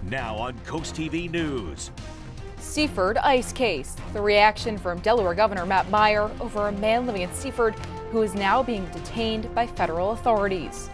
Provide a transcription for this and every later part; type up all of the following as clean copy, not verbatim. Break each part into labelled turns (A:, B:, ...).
A: Now on CoastTV News.
B: Seaford ice case. The reaction from Delaware Governor Matt Meyer over a man living in Seaford who is now being detained by federal authorities.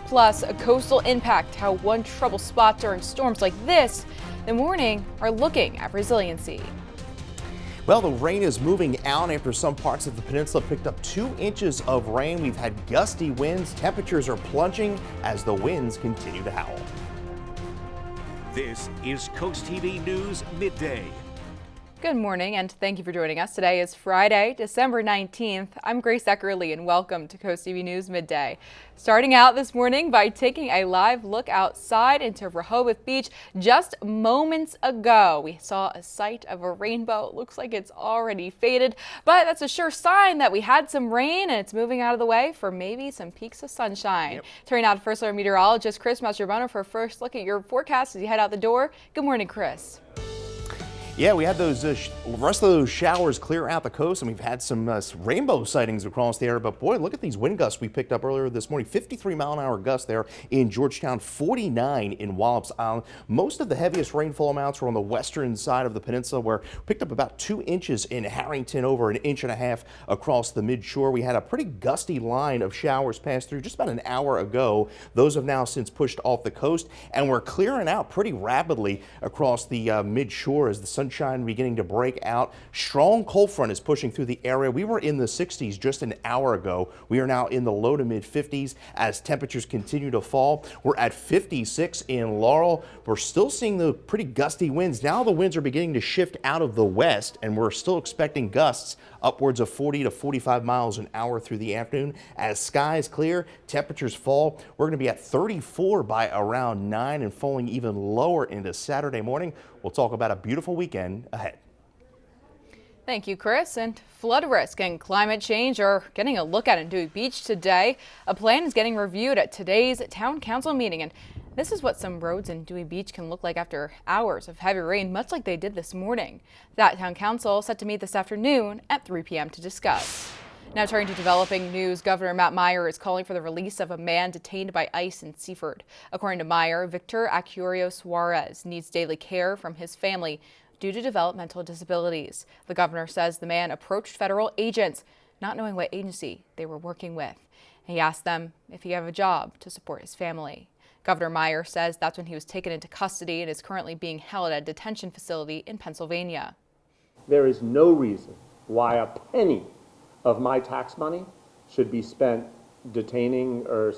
B: Plus, a coastal impact, how one trouble spot during storms like this in the morning are looking at resiliency.
C: Well, the rain is moving out after some parts of the peninsula picked up 2 inches of rain. We've had gusty winds. Temperatures are plunging as the winds continue to howl.
A: This is CoastTV News Midday.
B: Good morning and thank you for joining us. Today is Friday, December 19th. I'm Grace Eckerly and welcome to CoastTV News Midday. Starting out this morning by taking a live look outside into Rehoboth Beach. Just moments ago, we saw a sight of a rainbow. It looks like it's already faded, but that's a sure sign that we had some rain and it's moving out of the way for maybe some peaks of sunshine. Yep. Turning out to First Alert meteorologist Chris Mastrobono for a first look at your forecast as you head out the door. Good morning, Chris.
C: Yeah, we had those rest of those showers clear out the coast, and we've had some rainbow sightings across the area. But boy, look at these wind gusts we picked up earlier this morning. 53-mile-an-hour gusts there in Georgetown, 49 in Wallops Island. Most of the heaviest rainfall amounts were on the western side of the peninsula, where we picked up about 2 inches in Harrington, over 1.5 inches across the mid-shore. We had a pretty gusty line of showers pass through just about an hour ago. Those have now since pushed off the coast, and we're clearing out pretty rapidly across the mid-shore as the sunshine beginning to break out. Strong cold front is pushing through the area. We were in the 60s just an hour ago. We are now in the low to mid 50s as temperatures continue to fall. We're at 56 in Laurel. We're still seeing the pretty gusty winds. Now the winds are beginning to shift out of the west, and we're still expecting gusts upwards of 40 to 45 miles an hour through the afternoon. As skies clear, temperatures fall. We're going to be at 34 by around 9 and falling even lower into Saturday morning. We'll talk about a beautiful weekend ahead.
B: Thank you, Chris. And flood risk and climate change are getting a look at in Dewey Beach today. A plan is getting reviewed at today's town council meeting, and this is what some roads in Dewey Beach can look like after hours of heavy rain, much like they did this morning. That town council set to meet this afternoon at 3 p.m. to discuss. Now turning to developing news, Governor Matt Meyer is calling for the release of a man detained by ICE in Seaford. According to Meyer, Victor Acurio Suarez needs daily care from his family due to developmental disabilities. The governor says the man approached federal agents, not knowing what agency they were working with. He asked them if he have a job to support his family. Governor Meyer says that's when he was taken into custody and is currently being held at a detention facility in Pennsylvania.
D: There is no reason why a penny of my tax money should be spent detaining or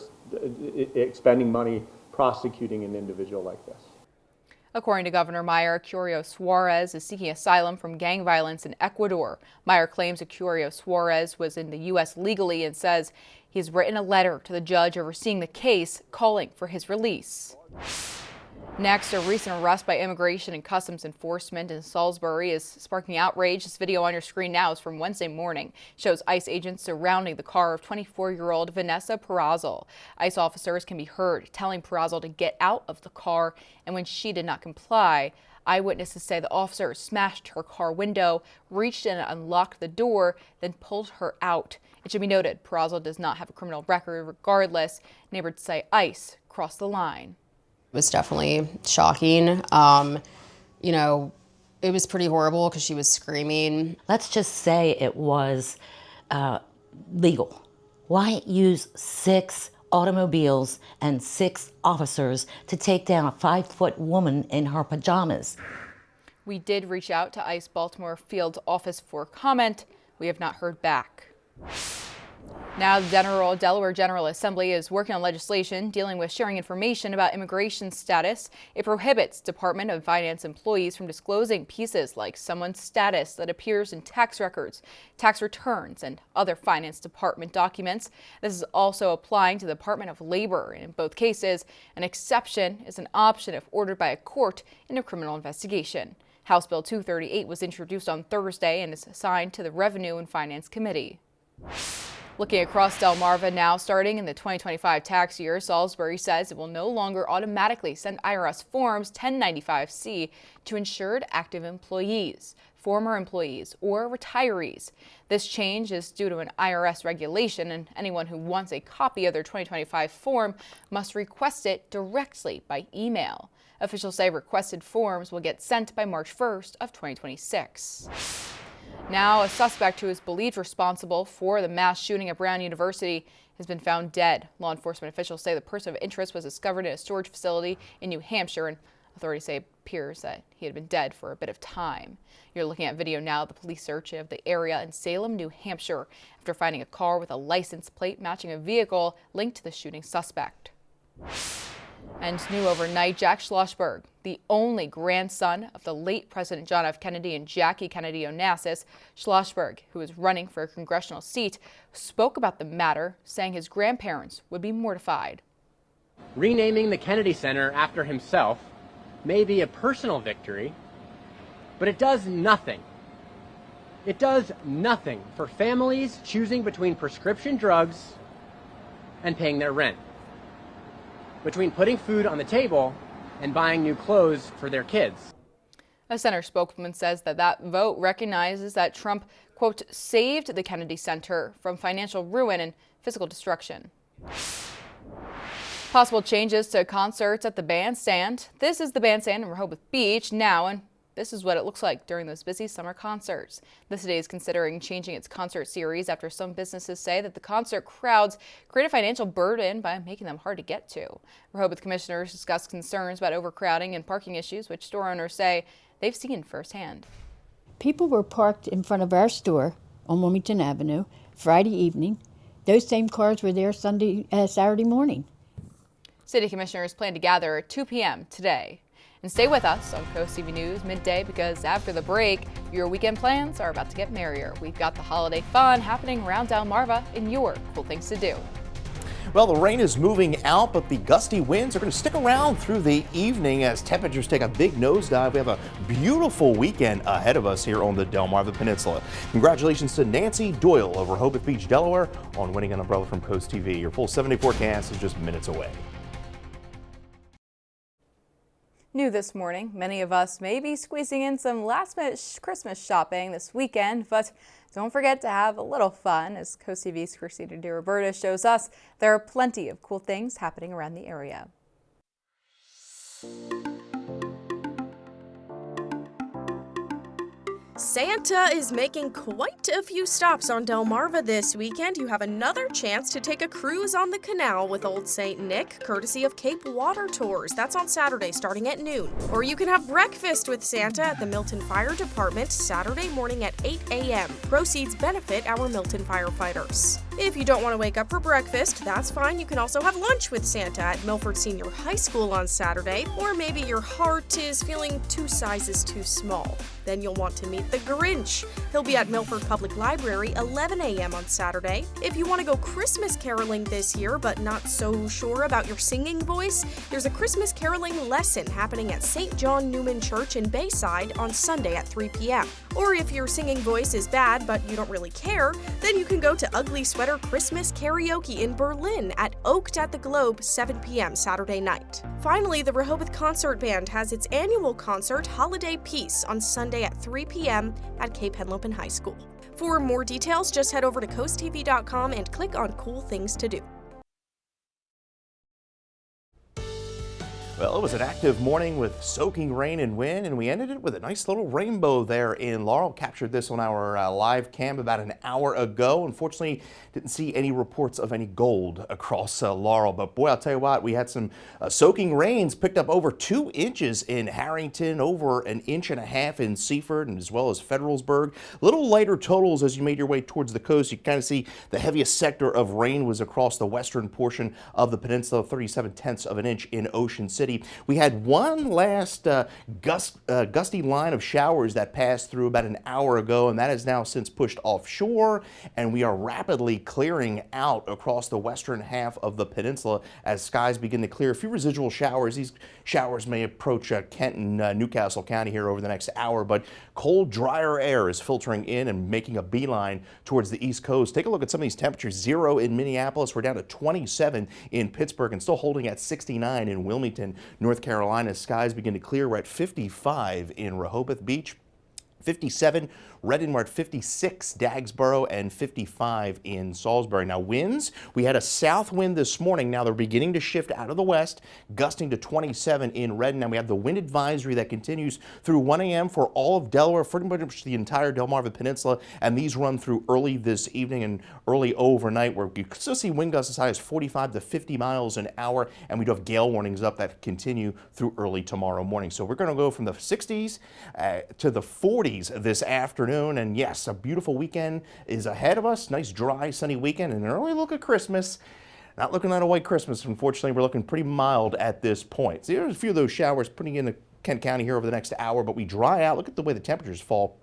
D: expending money prosecuting an individual like this.
B: According to Governor Meyer, Acurio Suarez is seeking asylum from gang violence in Ecuador. Meyer claims Acurio Suarez was in the U.S. legally and says he's written a letter to the judge overseeing the case calling for his release. Next, a recent arrest by Immigration and Customs Enforcement in Salisbury is sparking outrage. This video on your screen now is from Wednesday morning. It shows ICE agents surrounding the car of 24-year-old Vanessa Perazzal. ICE officers can be heard telling Perazzal to get out of the car, and when she did not comply, eyewitnesses say the officers smashed her car window, reached in and unlocked the door, then pulled her out. It should be noted, Perazzal does not have a criminal record. Regardless, neighbors say ICE crossed the line.
E: It was definitely shocking. It was pretty horrible because she was screaming.
F: Let's just say it was legal. Why use 6 automobiles and 6 officers to take down a 5-foot woman in her pajamas?
B: We did reach out to ICE Baltimore Field office for comment. We have not heard back. Now, the Delaware General Assembly is working on legislation dealing with sharing information about immigration status. It prohibits Department of Finance employees from disclosing pieces like someone's status that appears in tax records, tax returns, and other Finance Department documents. This is also applying to the Department of Labor. In both cases, an exception is an option if ordered by a court in a criminal investigation. House Bill 238 was introduced on Thursday and is assigned to the Revenue and Finance Committee. Looking across Delmarva now, starting in the 2025 tax year, Salisbury says it will no longer automatically send IRS Forms 1095-C to insured active employees, former employees, or retirees. This change is due to an IRS regulation, and anyone who wants a copy of their 2025 form must request it directly by email. Officials say requested forms will get sent by March 1st of 2026. Now, a suspect who is believed responsible for the mass shooting at Brown University has been found dead. Law enforcement officials say the person of interest was discovered in a storage facility in New Hampshire, and authorities say it appears that he had been dead for a bit of time. You're looking at video now of the police search of the area in Salem, New Hampshire, after finding a car with a license plate matching a vehicle linked to the shooting suspect. And new overnight, Jack Schlossberg, the only grandson of the late President John F. Kennedy and Jackie Kennedy Onassis. Schlossberg, who is running for a congressional seat, spoke about the matter, saying his grandparents would be mortified.
G: Renaming the Kennedy Center after himself may be a personal victory, but it does nothing. It does nothing for families choosing between prescription drugs and paying their rent, between putting food on the table and buying new clothes for their kids.
B: A center spokeswoman says that vote recognizes that Trump, quote, saved the Kennedy Center from financial ruin and physical destruction. Possible changes to concerts at the bandstand. This is the bandstand in Rehoboth Beach now, and this is what it looks like during those busy summer concerts. The city is considering changing its concert series after some businesses say that the concert crowds create a financial burden by making them hard to get to. Rehoboth commissioners discussed concerns about overcrowding and parking issues, which store owners say they've seen firsthand.
H: People were parked in front of our store on Wilmington Avenue Friday evening. Those same cars were there Saturday morning.
B: City commissioners plan to gather at 2 p.m. today. And stay with us on CoastTV News Midday, because after the break, your weekend plans are about to get merrier. We've got the holiday fun happening around Delmarva in your cool things to do.
C: Well, the rain is moving out, but the gusty winds are going to stick around through the evening as temperatures take a big nosedive. We have a beautiful weekend ahead of us here on the Delmarva Peninsula. Congratulations to Nancy Doyle of Rehoboth Beach, Delaware, on winning an umbrella from CoastTV. Your full 7-day forecast is just minutes away.
B: New this morning, many of us may be squeezing in some last-minute Christmas shopping this weekend, but don't forget to have a little fun. As CoastTV's Christina DeRoberta shows us, there are plenty of cool things happening around the area.
I: Santa is making quite a few stops on Delmarva this weekend. You have another chance to take a cruise on the canal with Old St. Nick, courtesy of Cape Water Tours. That's on Saturday starting at noon. Or you can have breakfast with Santa at the Milton Fire Department Saturday morning at 8 a.m. Proceeds benefit our Milton firefighters. If you don't want to wake up for breakfast, that's fine. You can also have lunch with Santa at Milford Senior High School on Saturday. Or maybe your heart is feeling 2 sizes too small. Then you'll want to meet the Grinch. He'll be at Milford Public Library 11 a.m. on Saturday. If you want to go Christmas caroling this year but not so sure about your singing voice, there's a Christmas caroling lesson happening at St. John Newman Church in Bayside on Sunday at 3 p.m. Or if your singing voice is bad but you don't really care, then you can go to Ugly Sweater Christmas Karaoke in Berlin at Oaked at the Globe 7 p.m. Saturday night. Finally, the Rehoboth Concert Band has its annual concert Holiday Peace on Sunday at 3 p.m. at Cape Henlopen High School. For more details, just head over to coasttv.com and click on Cool Things to Do.
C: Well, it was an active morning with soaking rain and wind, and we ended it with a nice little rainbow there in Laurel. Captured this on our live cam about an hour ago. Unfortunately, didn't see any reports of any gold across Laurel, but boy, I'll tell you what, we had some soaking rains. Picked up over 2 inches in Harrington, over 1.5 inches in Seaford, and as well as Federalsburg. Little lighter totals as you made your way towards the coast. You can kind of see the heaviest sector of rain was across the western portion of the peninsula, 37/10 of an inch in Ocean City. We had one last gusty line of showers that passed through about an hour ago, and that has now since pushed offshore, and we are rapidly clearing out across the western half of the peninsula as skies begin to clear. A few residual showers. These showers may approach Kent and Newcastle County here over the next hour, but cold, drier air is filtering in and making a beeline towards the East Coast. Take a look at some of these temperatures. 0 in Minneapolis. We're down to 27 in Pittsburgh and still holding at 69 in Wilmington, North Carolina. Skies begin to clear. We're at 55 in Rehoboth Beach. 57. Redden, we're at 56, Dagsboro, and 55 in Salisbury. Now winds, we had a south wind this morning. Now they're beginning to shift out of the west, gusting to 27 in Redden. And we have the wind advisory that continues through 1 a.m. for all of Delaware, pretty much the entire Delmarva Peninsula. And these run through early this evening and early overnight, where you still see wind gusts as high as 45 to 50 miles an hour. And we do have gale warnings up that continue through early tomorrow morning. So we're going to go from the 60s to the 40s this afternoon. And yes, a beautiful weekend is ahead of us. Nice, dry, sunny weekend and an early look at Christmas. Not looking at a white Christmas, unfortunately. We're looking pretty mild at this point. So there's a few of those showers putting in the Kent County here over the next hour, but we dry out. Look at the way the temperatures fall.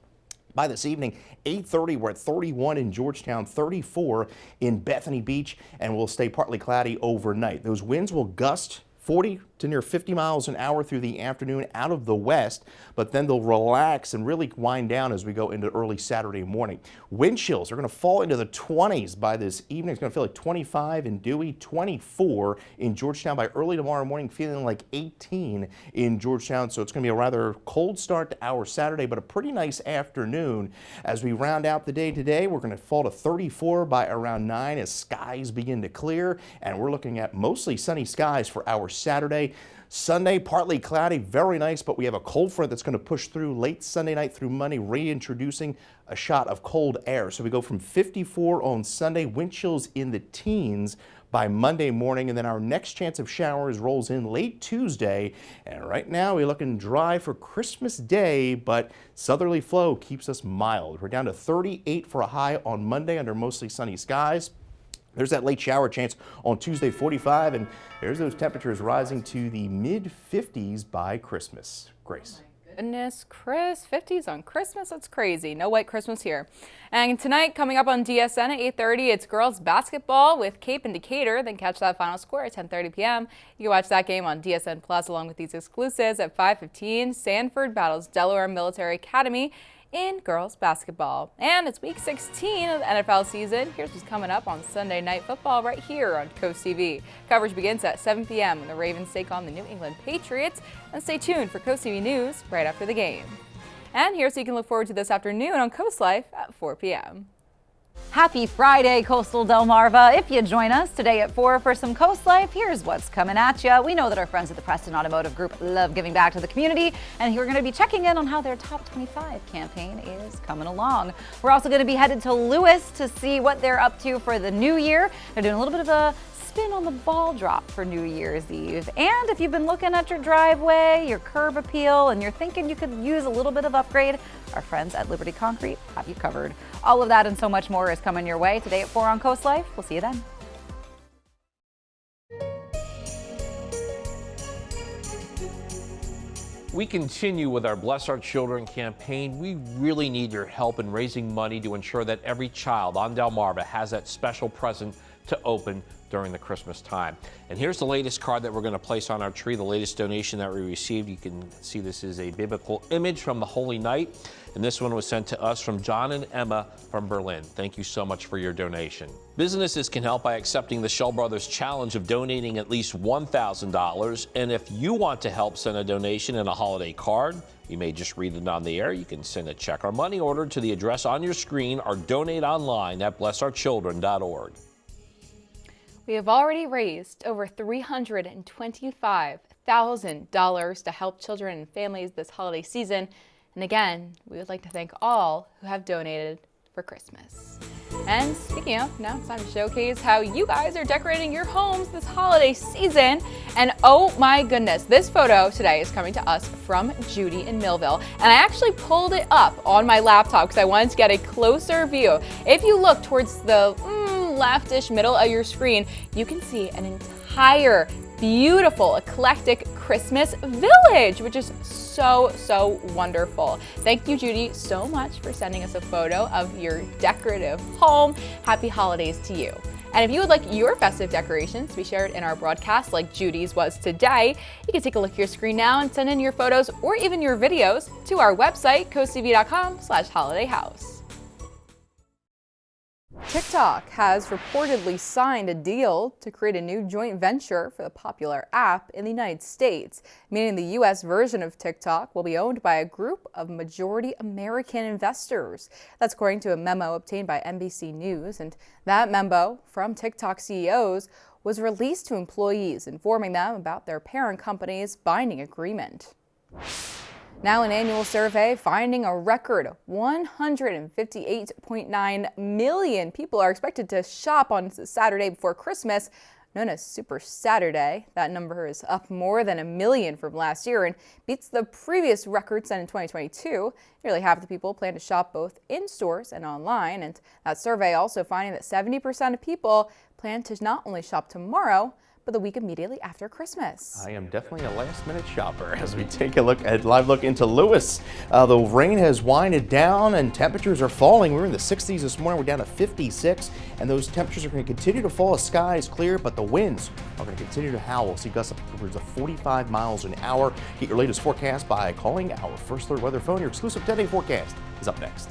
C: By this evening, 8:30, we're at 31 in Georgetown, 34 in Bethany Beach, and we'll stay partly cloudy overnight. Those winds will gust 40 to near 50 miles an hour through the afternoon out of the west, but then they'll relax and really wind down as we go into early Saturday morning. Wind chills are going to fall into the 20s by this evening. It's going to feel like 25 in Dewey, 24 in Georgetown by early tomorrow morning, feeling like 18 in Georgetown. So it's going to be a rather cold start to our Saturday, but a pretty nice afternoon. As we round out the day today, we're going to fall to 34 by around 9 as skies begin to clear, and we're looking at mostly sunny skies for our Saturday. Sunday, partly cloudy, very nice, but we have a cold front that's going to push through late Sunday night through Monday, reintroducing a shot of cold air. So we go from 54 on Sunday, wind chills in the teens by Monday morning, and then our next chance of showers rolls in late Tuesday. And right now we're looking dry for Christmas Day, but southerly flow keeps us mild. We're down to 38 for a high on Monday under mostly sunny skies. There's that late shower chance on Tuesday, 45, and there's those temperatures rising to the mid-50s by Christmas. Grace.
B: Goodness, Chris, 50s on Christmas? That's crazy. No white Christmas here. And tonight, coming up on DSN at 8:30, it's girls basketball with Cape and Decatur. Then catch that final score at 10:30 p.m. You can watch that game on DSN Plus along with these exclusives at 5:15. Sanford battles Delaware Military Academy in girls basketball. And it's week 16 of the NFL season. Here's what's coming up on Sunday Night Football right here on Coast TV. Coverage begins at 7 p.m. when the Ravens take on the New England Patriots. And stay tuned for Coast TV News right after the game. And here's what you can look forward to this afternoon on Coast Life at 4 p.m.
J: Happy Friday, Coastal Delmarva. If you join us today at 4 for some Coast Life, here's what's coming at you. We know that our friends at the Preston Automotive Group love giving back to the community, and we're going to be checking in on how their Top 25 campaign is coming along. We're also going to be headed to Lewis to see what they're up to for the new year. They're doing a little bit of a spin on the ball drop for New Year's Eve. And if you've been looking at your driveway, your curb appeal, and you're thinking you could use a little bit of upgrade, our friends at Liberty Concrete have you covered. All of that and so much more is coming your way today at 4 on Coast Life. We'll see you then.
K: We continue with our Bless Our Children campaign. We really need your help in raising money to ensure that every child on Delmarva has that special present to open during the Christmas time. And here's the latest card that we're going to place on our tree, the latest donation that we received. You can see this is a biblical image from the Holy Night, and this one was sent to us from John and Emma from Berlin. Thank you so much for your donation. Businesses can help by accepting the Shell Brothers Challenge of donating at least $1,000, and if you want to help send a donation and a holiday card, you may just read it on the air. You can send a check or money order to the address on your screen or donate online at blessourchildren.org.
B: We have already raised over $325,000 to help children and families this holiday season. And again, we would like to thank all who have donated for Christmas. And speaking of, now it's time to showcase how you guys are decorating your homes this holiday season. And oh my goodness, this photo today is coming to us from Judy in Millville. And I actually pulled it up on my laptop because I wanted to get a closer view. If you look towards the leftish middle of your screen, you can see an entire beautiful eclectic Christmas village, which is so wonderful. Thank you, Judy, so much for sending us a photo of your decorative home. Happy holidays to you. And if you would like your festive decorations to be shared in our broadcast like Judy's was today, you can take a look at your screen now and send in your photos or even your videos to our website, coasttv.com/holidayhouse. TikTok has reportedly signed a deal to create a new joint venture for the popular app in the United States, meaning the U.S. version of TikTok will be owned by a group of majority American investors. That's according to a memo obtained by NBC News, and that memo from TikTok CEOs was released to employees, informing them about their parent company's binding agreement. Now, an annual survey finding a record 158.9 million people are expected to shop on Saturday before Christmas, known as Super Saturday. That number is up more than 1 million from last year and beats the previous record set in 2022. Nearly half of the people plan to shop both in stores and online, and that survey also finding that 70% of people plan to not only shop tomorrow, but the week immediately after Christmas.
C: I am definitely a last-minute shopper as we take a live look into Lewis. The rain has winded down and temperatures are falling. We were in the 60s this morning. We're down to 56, and those temperatures are going to continue to fall as skies clear, but the winds are going to continue to howl. We'll see gusts upwards of 45 miles an hour. Get your latest forecast by calling our First Alert Weather phone. Your exclusive 10-day forecast is up next.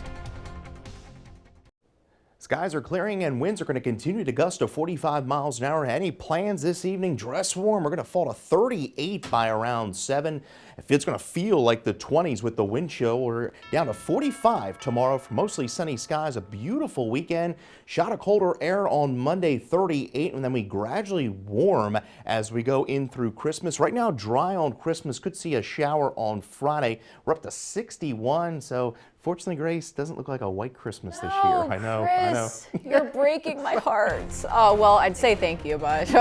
C: Skies are clearing and winds are going to continue to gust to 45 miles an hour. Any plans this evening? Dress warm. We're going to fall to 38 by around 7. If it's going to feel like the 20s with the wind chill, we're down to 45 tomorrow for mostly sunny skies. A beautiful weekend. Shot of colder air on Monday, 38, and then we gradually warm as we go in through Christmas. Right now, dry on Christmas. Could see a shower on Friday. We're up to 61, so fortunately, Grace, doesn't look like a white Christmas this year. I know.
B: You're breaking my heart. Oh, well, I'd say thank you, but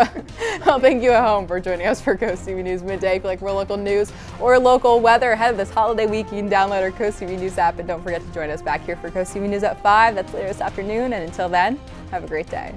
B: I'll thank you at home for joining us for CoastTV News Midday. If you like more local news or local weather ahead of this holiday week, you can download our CoastTV News app, and don't forget to join us back here for CoastTV News at 5. That's later this afternoon, and until then, have a great day.